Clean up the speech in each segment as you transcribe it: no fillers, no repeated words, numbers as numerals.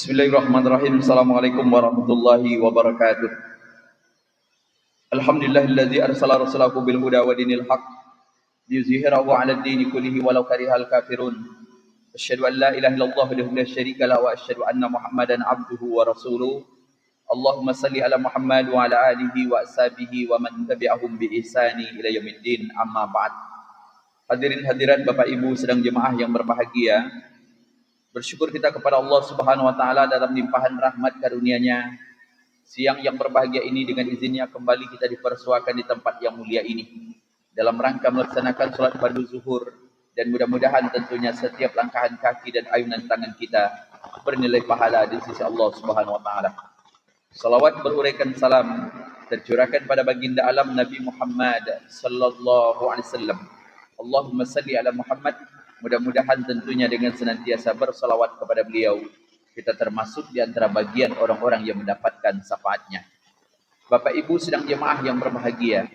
Bismillahirrahmanirrahim. Assalamualaikum warahmatullahi wabarakatuh. Alhamdulillahilladzi arsala rasulahu bil huda wa dinil haq liyuzhirahu 'ala ad-dini kullihi walau karihal kafirun. Asyhadu an la ilaha illallah wahdahu la syarika lahu wa asyhadu anna Muhammadan 'abduhu wa rasuluh. Allahumma salli ala Muhammad wa ala alihi wa ashabihi wa man tabi'ahum bi ihsani ila yaumiddin. Amma ba'd. Hadirin hadirat Bapak Ibu sedang jemaah yang berbahagia. Bersyukur kita kepada Allah Subhanahu wa taala dalam limpahan rahmat karunia-Nya. Siang yang berbahagia ini dengan izinnya kembali kita dipersuakan di tempat yang mulia ini dalam rangka melaksanakan salat fardu zuhur, dan mudah-mudahan tentunya setiap langkahan kaki dan ayunan tangan kita bernilai pahala di sisi Allah Subhanahu wa taala. Salawat beruraikan salam tercurahkan pada baginda alam Nabi Muhammad sallallahu alaihi wasallam. Allahumma salli ala Muhammad. Mudah-mudahan tentunya dengan senantiasa bersalawat kepada beliau, kita termasuk di antara bagian orang-orang yang mendapatkan syafaatnya. Bapak Ibu sedang jemaah yang berbahagia,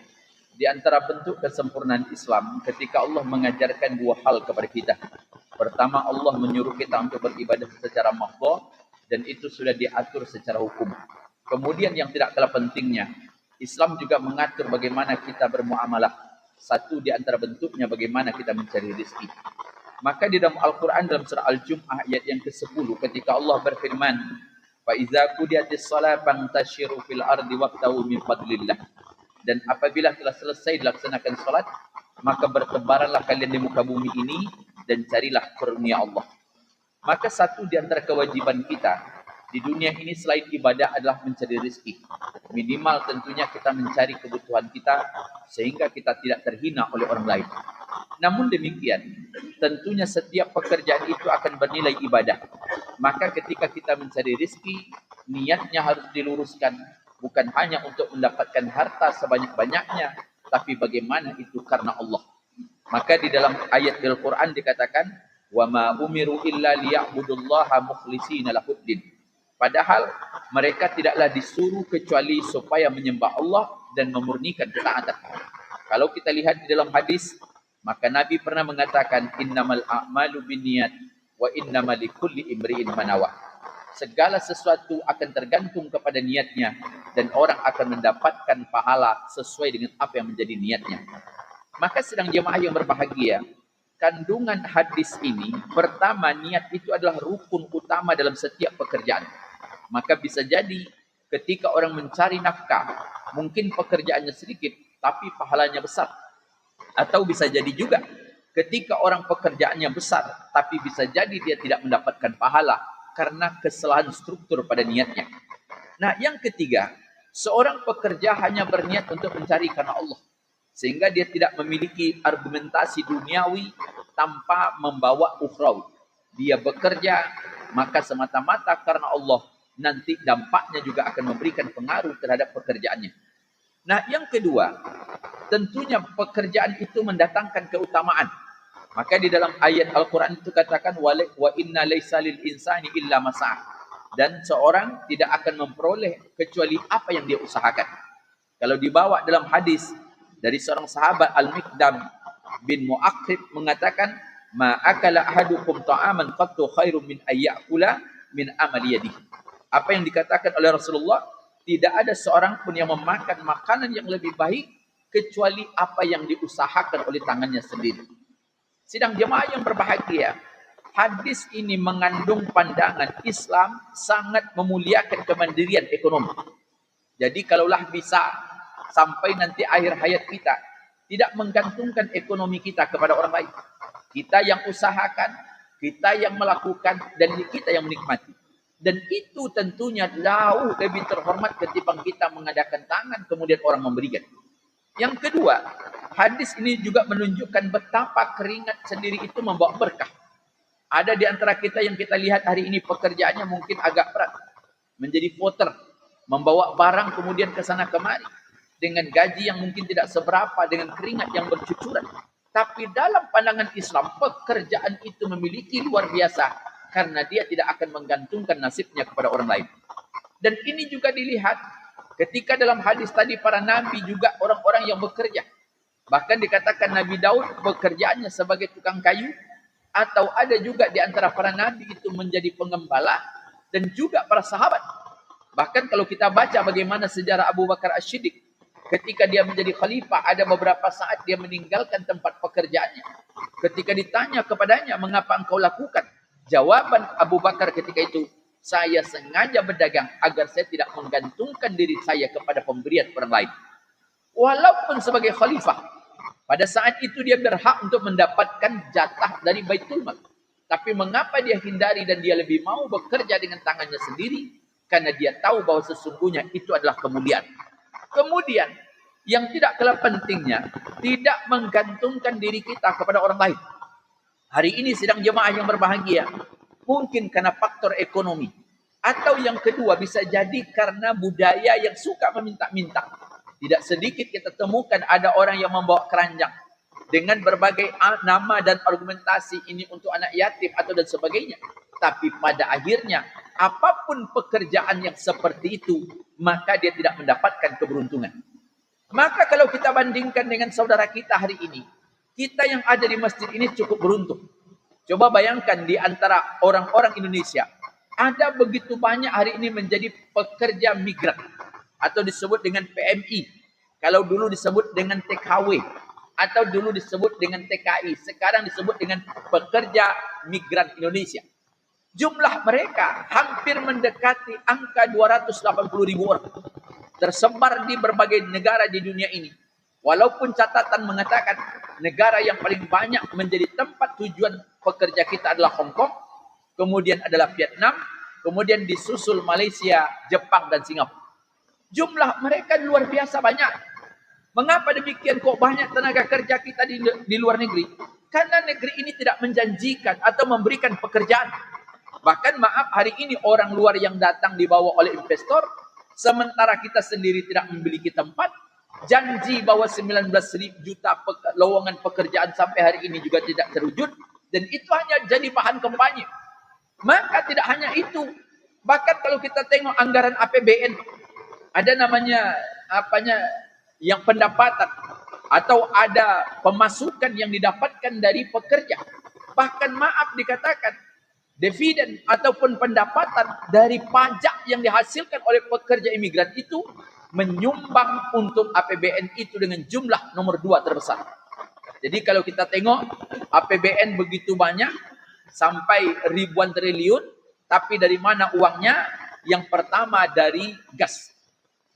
di antara bentuk kesempurnaan Islam ketika Allah mengajarkan dua hal kepada kita. Pertama, Allah menyuruh kita untuk beribadah secara mahdhah, dan itu sudah diatur secara hukum. Kemudian yang tidak kalah pentingnya, Islam juga mengatur bagaimana kita bermuamalah. Satu di antara bentuknya bagaimana kita mencari rezeki. Maka di dalam Al-Quran dalam surah Al-Jum'ah ayat yang ke-10 ketika Allah berfirman, فَإِذَا قُضِيَتِ الصَّلَاةُ فَانْتَشِرُوا فِي الْأَرْضِ وَابْتَغُوا مِنْ فَضْلِ اللَّهِ. Dan apabila telah selesai dilaksanakan salat, maka bertebaranlah kalian di muka bumi ini dan carilah karunia Allah. Maka satu di antara kewajiban kita di dunia ini selain ibadah adalah mencari rezeki. Minimal tentunya kita mencari kebutuhan kita sehingga kita tidak terhina oleh orang lain. Namun demikian, tentunya setiap pekerjaan itu akan bernilai ibadah. Maka ketika kita mencari rezeki, niatnya harus diluruskan. Bukan hanya untuk mendapatkan harta sebanyak-banyaknya, tapi bagaimana itu karena Allah. Maka di dalam ayat Al-Quran dikatakan, وَمَا أُمِرُوا إِلَّا لِيَعْبُدُوا اللَّهَ مُخْلِصِينَ لَهُ الدِّينَ. Padahal mereka tidaklah disuruh kecuali supaya menyembah Allah dan memurnikan ketaatan. Kalau kita lihat di dalam hadis, maka Nabi pernah mengatakan, innamal a'malu binniyat wa innamal likulli imri'in ma nawa. Segala sesuatu akan tergantung kepada niatnya, dan orang akan mendapatkan pahala sesuai dengan apa yang menjadi niatnya. Maka sedang jemaah yang berbahagia, kandungan hadis ini, pertama, niat itu adalah rukun utama dalam setiap pekerjaan. Maka bisa jadi ketika orang mencari nafkah, mungkin pekerjaannya sedikit tapi pahalanya besar. Atau bisa jadi juga ketika orang pekerjaannya besar tapi bisa jadi dia tidak mendapatkan pahala karena kesalahan struktur pada niatnya. Nah, yang ketiga, seorang pekerja hanya berniat untuk mencari karena Allah, sehingga dia tidak memiliki argumentasi duniawi tanpa membawa ukhrawi. Dia bekerja maka semata-mata karena Allah, nanti dampaknya juga akan memberikan pengaruh terhadap pekerjaannya. Nah, yang kedua, tentunya pekerjaan itu mendatangkan keutamaan. Maka di dalam ayat Al-Quran itu katakan, wa inna laisa lil insani illa ma sa'a. Dan seorang tidak akan memperoleh kecuali apa yang dia usahakan. Kalau dibawa dalam hadis dari seorang sahabat Al-Miqdam bin Mu'aqrib mengatakan, ma akala ahadukum ta'aman qattu khairum min ayyakula min amali yadihi. Apa yang dikatakan oleh Rasulullah, tidak ada seorang pun yang memakan makanan yang lebih baik kecuali apa yang diusahakan oleh tangannya sendiri. Sidang jemaah yang berbahagia, hadis ini mengandung pandangan Islam sangat memuliakan kemandirian ekonomi. Jadi kalaulah bisa sampai nanti akhir hayat kita tidak menggantungkan ekonomi kita kepada orang lain. Kita yang usahakan, kita yang melakukan, dan kita yang menikmati. Dan itu tentunya jauh lebih terhormat ketimbang kita mengadakan tangan kemudian orang memberikan. Yang kedua, hadis ini juga menunjukkan betapa keringat sendiri itu membawa berkah. Ada di antara kita yang kita lihat hari ini pekerjaannya mungkin agak berat, menjadi porter, membawa barang kemudian ke sana kemari dengan gaji yang mungkin tidak seberapa, dengan keringat yang bercucuran. Tapi dalam pandangan Islam, pekerjaan itu memiliki luar biasa karena dia tidak akan menggantungkan nasibnya kepada orang lain. Dan ini juga dilihat ketika dalam hadis tadi para nabi juga orang-orang yang bekerja. Bahkan dikatakan Nabi Daud pekerjaannya sebagai tukang kayu, atau ada juga di antara para nabi itu menjadi pengembala, dan juga para sahabat. Bahkan kalau kita baca bagaimana sejarah Abu Bakar As-Siddiq, ketika dia menjadi khalifah, ada beberapa saat dia meninggalkan tempat pekerjaannya. Ketika ditanya kepadanya, mengapa engkau lakukan? Jawaban Abu Bakar ketika itu, saya sengaja berdagang agar saya tidak menggantungkan diri saya kepada pemberian orang lain. Walaupun sebagai khalifah, pada saat itu dia berhak untuk mendapatkan jatah dari Baitul Mal. Tapi mengapa dia hindari dan dia lebih mau bekerja dengan tangannya sendiri? Karena dia tahu bahwa sesungguhnya itu adalah kemuliaan. Kemudian, yang tidak kalah pentingnya, tidak menggantungkan diri kita kepada orang lain. Hari ini sedang jemaah yang berbahagia, mungkin karena faktor ekonomi. Atau yang kedua bisa jadi karena budaya yang suka meminta-minta. Tidak sedikit kita temukan ada orang yang membawa keranjang dengan berbagai nama dan argumentasi ini untuk anak yatim atau dan sebagainya. Tapi pada akhirnya, apapun pekerjaan yang seperti itu, maka dia tidak mendapatkan keberuntungan. Maka kalau kita bandingkan dengan saudara kita hari ini, kita yang ada di masjid ini cukup beruntung. Coba bayangkan di antara orang-orang Indonesia, ada begitu banyak hari ini menjadi pekerja migran. Atau disebut dengan PMI. Kalau dulu disebut dengan TKW. Atau dulu disebut dengan TKI. Sekarang disebut dengan pekerja migran Indonesia. Jumlah mereka hampir mendekati angka 280.000 orang. Tersebar di berbagai negara di dunia ini. Walaupun catatan mengatakan negara yang paling banyak menjadi tempat tujuan pekerja kita adalah Hong Kong. Kemudian adalah Vietnam. Kemudian disusul Malaysia, Jepang dan Singapura. Jumlah mereka luar biasa banyak. Mengapa demikian kok banyak tenaga kerja kita di luar negeri? Karena negeri ini tidak menjanjikan atau memberikan pekerjaan. Bahkan maaf, hari ini orang luar yang datang dibawa oleh investor, sementara kita sendiri tidak memiliki tempat, janji bahwa 19 juta lowongan pekerjaan sampai hari ini juga tidak terwujud, dan itu hanya jadi bahan kampanye. Maka tidak hanya itu, bahkan kalau kita tengok anggaran APBN, ada namanya yang pendapatan, atau ada pemasukan yang didapatkan dari pekerja. Bahkan maaf dikatakan, dividen ataupun pendapatan dari pajak yang dihasilkan oleh pekerja imigran itu menyumbang untuk APBN itu dengan jumlah nomor 2 terbesar. Jadi kalau kita tengok APBN begitu banyak sampai ribuan triliun, tapi dari mana uangnya? Yang pertama dari gas.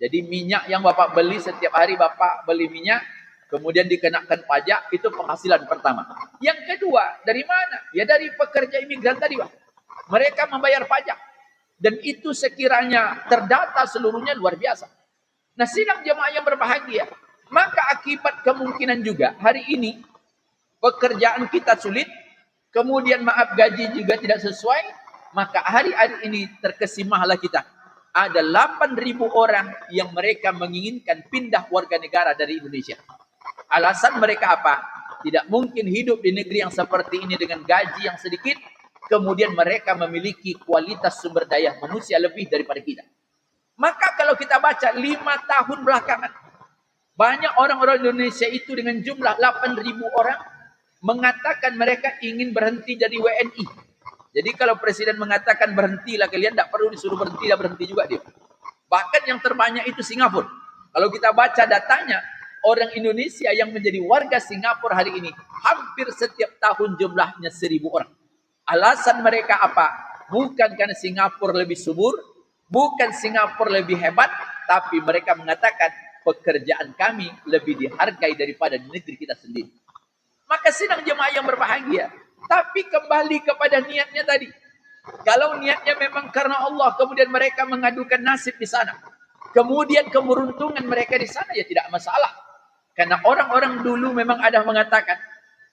Jadi minyak yang Bapak beli setiap hari, Bapak beli minyak, kemudian dikenakan pajak, itu penghasilan pertama. Yang kedua, dari mana? Ya dari pekerja imigran tadi, Pak. Mereka membayar pajak. Dan itu sekiranya terdata seluruhnya luar biasa. Nah, sidang jemaah yang berbahagia, maka akibat kemungkinan juga hari ini pekerjaan kita sulit, kemudian maaf gaji juga tidak sesuai, maka hari-hari ini terkesimahlah kita. Ada 8.000 orang yang mereka menginginkan pindah warga negara dari Indonesia. Alasan mereka apa? Tidak mungkin hidup di negeri yang seperti ini dengan gaji yang sedikit, kemudian mereka memiliki kualitas sumber daya manusia lebih daripada kita. Maka kalau kita baca 5 tahun belakangan, banyak orang-orang Indonesia itu dengan jumlah 8.000 orang mengatakan mereka ingin berhenti jadi WNI. Jadi kalau presiden mengatakan berhentilah kalian, tidak perlu disuruh berhenti, dan berhenti juga dia. Bahkan yang terbanyak itu Singapura. Kalau kita baca datanya, orang Indonesia yang menjadi warga Singapura hari ini hampir setiap tahun jumlahnya 1.000 orang. Alasan mereka apa? Bukan karena Singapura lebih subur, bukan Singapura lebih hebat, tapi mereka mengatakan pekerjaan kami lebih dihargai daripada di negeri kita sendiri. Maka sidang jemaah yang berbahagia, tapi kembali kepada niatnya tadi. Kalau niatnya memang karena Allah, kemudian mereka mengadukan nasib di sana, kemudian keberuntungan mereka di sana, ya tidak masalah. Karena orang-orang dulu memang ada mengatakan,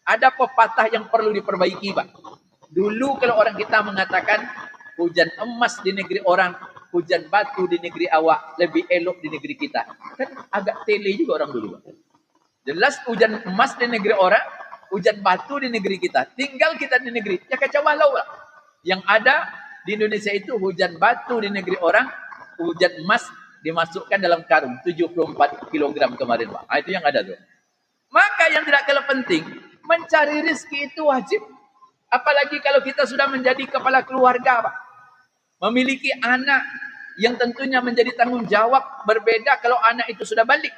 ada pepatah yang perlu diperbaiki, Pak. Dulu kalau orang kita mengatakan, hujan emas di negeri orang, hujan batu di negeri awak, lebih elok di negeri kita. Kan agak tele juga orang dulu, Pak. Jelas hujan emas di negeri orang, hujan batu di negeri kita. Tinggal kita di negeri, ya kacau balau lah. Yang ada di Indonesia itu hujan batu di negeri orang, hujan emas dimasukkan dalam karung 74 kg kemarin, Pak. Itu yang ada tuh. Maka yang tidak kalah penting, mencari rezeki itu wajib. Apalagi kalau kita sudah menjadi kepala keluarga, Pak. Memiliki anak yang tentunya menjadi tanggung jawab berbeda kalau anak itu sudah balik.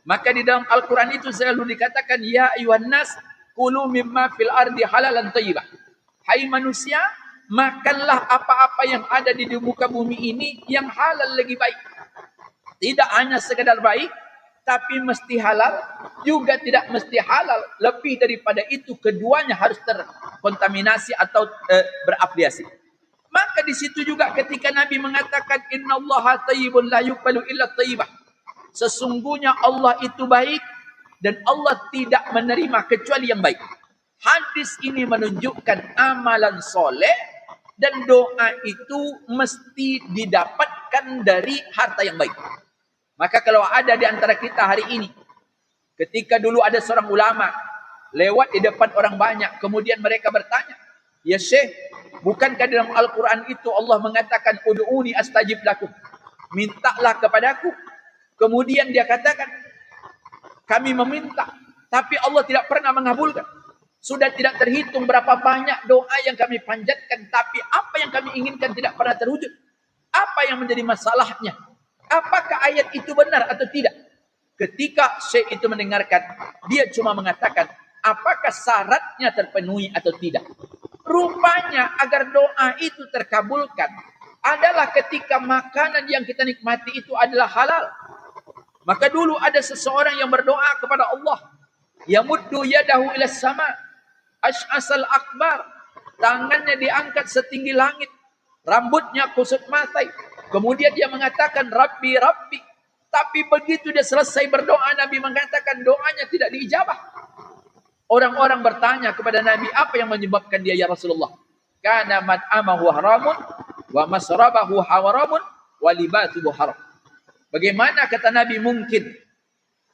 Maka di dalam Al-Quran itu selalu dikatakan, ya ayuhan nas, kulu mimma fil ardi halalan thayyibah. Hai manusia, makanlah apa-apa yang ada di muka bumi ini yang halal lagi baik. Tidak hanya sekedar baik, tapi mesti halal, juga tidak mesti halal. Lebih daripada itu, keduanya harus terkontaminasi atau berafiliasi. Maka di situ juga ketika Nabi mengatakan innallaha thayyibun la yuqbalu illa thayyibah. Sesungguhnya Allah itu baik dan Allah tidak menerima kecuali yang baik. Hadis ini menunjukkan amalan soleh dan doa itu mesti didapatkan dari harta yang baik. Maka kalau ada di antara kita hari ini, ketika dulu ada seorang ulama lewat di depan orang banyak, kemudian mereka bertanya, ya Syekh, bukankah dalam Al-Quran itu Allah mengatakan ud'uni astajib lakum, mintalah kepadaku. Kemudian dia katakan, kami meminta, tapi Allah tidak pernah mengabulkan. Sudah tidak terhitung berapa banyak doa yang kami panjatkan, tapi apa yang kami inginkan tidak pernah terwujud. Apa yang menjadi masalahnya? Apakah ayat itu benar atau tidak? Ketika Syekh itu mendengarkan, dia cuma mengatakan, apakah syaratnya terpenuhi atau tidak? Rupanya agar doa itu terkabulkan adalah ketika makanan yang kita nikmati itu adalah halal. Maka dulu ada seseorang yang berdoa kepada Allah, yamuddu yadahu ila sama, ash'asal akbar, tangannya diangkat setinggi langit, rambutnya kusut matai. Kemudian dia mengatakan Rabbi Rabbi. Tapi begitu dia selesai berdoa, Nabi mengatakan doanya tidak diijabah. Orang-orang bertanya kepada Nabi, apa yang menyebabkan dia ya Rasulullah? Kana mat'amahu haramun wa masrabahu haramun wa libasuhu haram. Bagaimana kata Nabi mungkin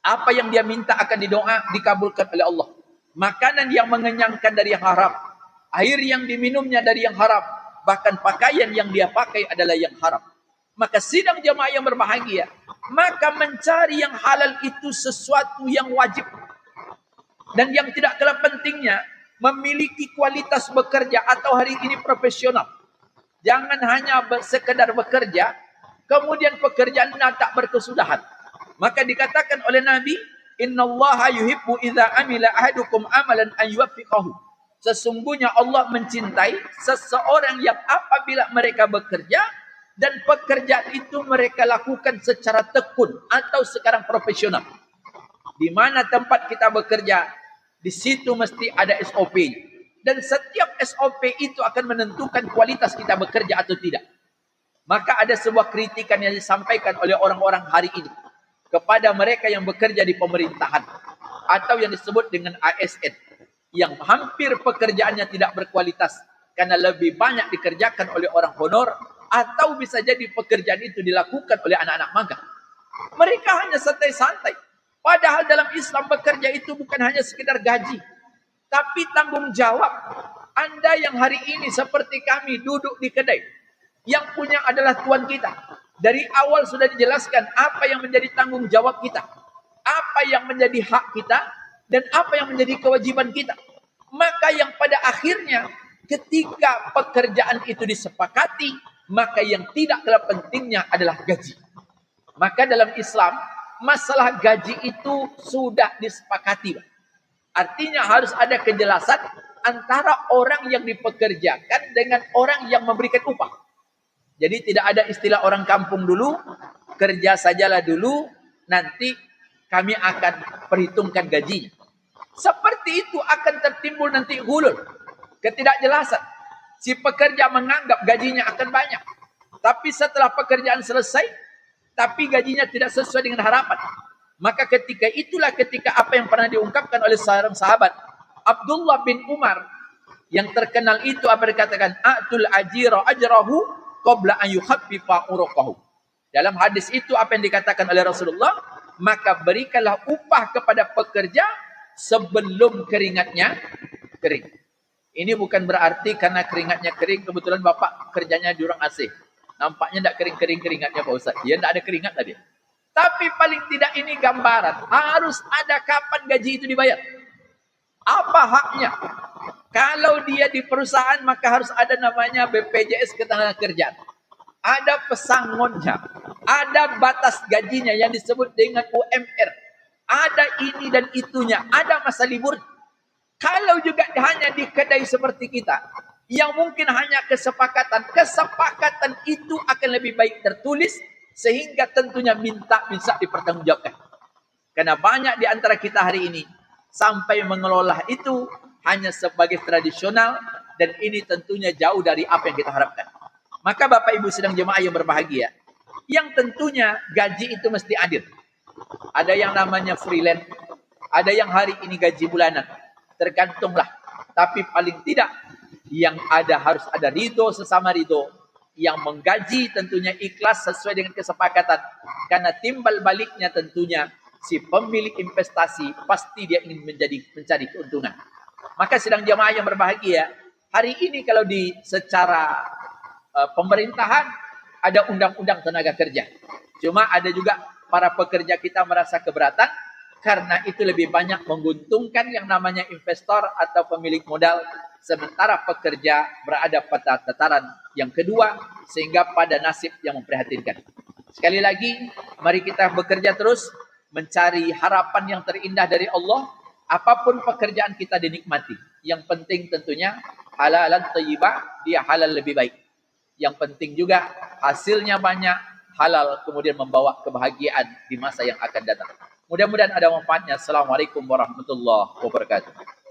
apa yang dia minta akan dikabulkan oleh Allah? Makanan yang mengenyangkan dari yang haram, air yang diminumnya dari yang haram, bahkan pakaian yang dia pakai adalah yang haram. Maka sidang jamaah yang berbahagia, maka mencari yang halal itu sesuatu yang wajib. Dan yang tidak kalah pentingnya, memiliki kualitas bekerja atau hari ini profesional. Jangan hanya sekedar bekerja, kemudian pekerjaan tak berkesudahan. Maka dikatakan oleh Nabi, innallaha yuhibbu idza amila ahadukum amalan an yuwaffiqahu. Sesungguhnya Allah mencintai seseorang yang apabila mereka bekerja dan pekerjaan itu mereka lakukan secara tekun atau sekarang profesional. Di mana tempat kita bekerja, di situ mesti ada SOP. Dan setiap SOP itu akan menentukan kualitas kita bekerja atau tidak. Maka ada sebuah kritikan yang disampaikan oleh orang-orang hari ini kepada mereka yang bekerja di pemerintahan atau yang disebut dengan ASN, yang hampir pekerjaannya tidak berkualitas karena lebih banyak dikerjakan oleh orang honor, atau bisa jadi pekerjaan itu dilakukan oleh anak-anak magang. Mereka hanya santai-santai. Padahal dalam Islam bekerja itu bukan hanya sekedar gaji, tapi tanggung jawab. Anda yang hari ini seperti kami duduk di kedai, yang punya adalah tuan kita. Dari awal sudah dijelaskan apa yang menjadi tanggung jawab kita, apa yang menjadi hak kita, dan apa yang menjadi kewajiban kita. Maka yang pada akhirnya ketika pekerjaan itu disepakati, maka yang tidak kalah pentingnya adalah gaji. Maka dalam Islam, masalah gaji itu sudah disepakati. Artinya harus ada kejelasan antara orang yang dipekerjakan dengan orang yang memberikan upah. Jadi tidak ada istilah orang kampung dulu, kerja sajalah dulu, nanti kami akan perhitungkan gajinya. Seperti itu akan tertimbul nanti hulul, ketidakjelasan. Si pekerja menganggap gajinya akan banyak, tapi setelah pekerjaan selesai, tapi gajinya tidak sesuai dengan harapan. Maka ketika itulah ketika apa yang pernah diungkapkan oleh seorang sahabat, Abdullah bin Umar, yang terkenal itu apa dikatakan, atul ajira ajrahu qabla an yukhaffifa urqahu. Dalam hadis itu apa yang dikatakan oleh Rasulullah, maka berikanlah upah kepada pekerja sebelum keringatnya kering. Ini bukan berarti karena keringatnya kering, kebetulan Bapak kerjanya di ruang AC. Nampaknya tidak kering-kering keringatnya Pak Ustaz. Ya tidak ada keringat tadi. Tapi paling tidak ini gambaran. Harus ada kapan gaji itu dibayar. Apa haknya? Kalau dia di perusahaan maka harus ada namanya BPJS Ketenagakerjaan. ada pesangonnya, ada batas gajinya yang disebut dengan UMR, ada ini dan itunya, ada masa libur. Kalau juga hanya di kedai seperti kita, yang mungkin hanya kesepakatan itu akan lebih baik tertulis, sehingga tentunya bisa dipertanggungjawabkan. Karena banyak di antara kita hari ini sampai mengelola itu hanya sebagai tradisional, dan ini tentunya jauh dari apa yang kita harapkan. Maka Bapak Ibu sedang jemaah yang berbahagia, yang tentunya gaji itu mesti adil. Ada yang namanya freelance, ada yang hari ini gaji bulanan, tergantunglah. Tapi paling tidak yang ada harus ada ridho sesama ridho, yang menggaji tentunya ikhlas sesuai dengan kesepakatan, karena timbal baliknya tentunya si pemilik investasi pasti dia ingin mencari keuntungan. Maka sedang jamaah yang berbahagia, hari ini kalau di secara pemerintahan ada undang-undang tenaga kerja, cuma ada juga para pekerja kita merasa keberatan karena itu lebih banyak menguntungkan yang namanya investor atau pemilik modal, sementara pekerja berada pada tataran yang kedua sehingga pada nasib yang memprihatinkan. Sekali lagi, mari kita bekerja terus mencari harapan yang terindah dari Allah. Apapun pekerjaan kita dinikmati, yang penting tentunya halalan thayyibah, dia halal lebih baik. Yang penting juga hasilnya banyak, halal, kemudian membawa kebahagiaan di masa yang akan datang. Mudah-mudahan ada manfaatnya. Assalamualaikum warahmatullahi wabarakatuh.